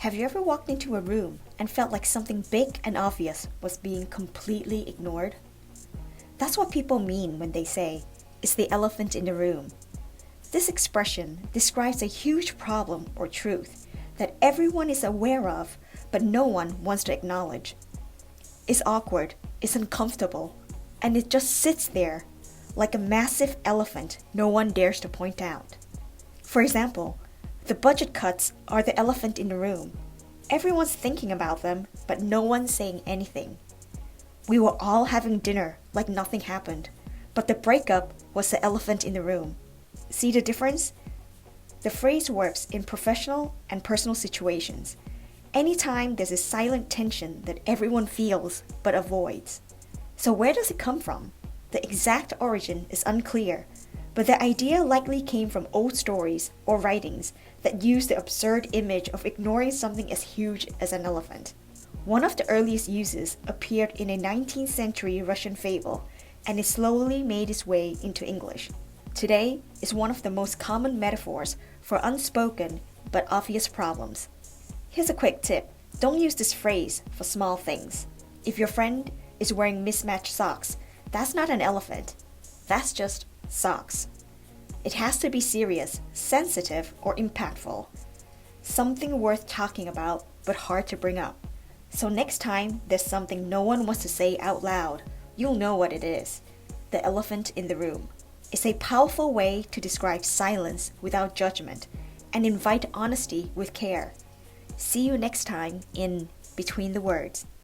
Have you ever walked into a room and felt like something big and obvious was being completely ignored? That's what people mean when they say, "It's the elephant in the room." This expression describes a huge problem or truth that everyone is aware of, but no one wants to acknowledge. It's awkward, it's uncomfortable, and it just sits there like a massive elephant no one dares to point out. For example, the budget cuts are the elephant in the room. Everyone's thinking about them, but no one's saying anything. We were all having dinner like nothing happened, but the breakup was the elephant in the room. See the difference? The phrase works in professional and personal situations. Anytime there's a silent tension that everyone feels but avoids. So where does it come from? The exact origin is unclear, but the idea likely came from old stories or writings that use the absurd image of ignoring something as huge as an elephant. One of the earliest uses appeared in a 19th century Russian fable, and it slowly made its way into English. Today is one of the most common metaphors for unspoken but obvious problems. Here's a quick tip. Don't use this phrase for small things. If your friend is wearing mismatched socks, that's not an elephant. That's just socks. It has to be serious, sensitive, or impactful. Something worth talking about, but hard to bring up. So next time there's something no one wants to say out loud, you'll know what it is. The elephant in the room. It's a powerful way to describe silence without judgment and invite honesty with care. See you next time in Between the Words.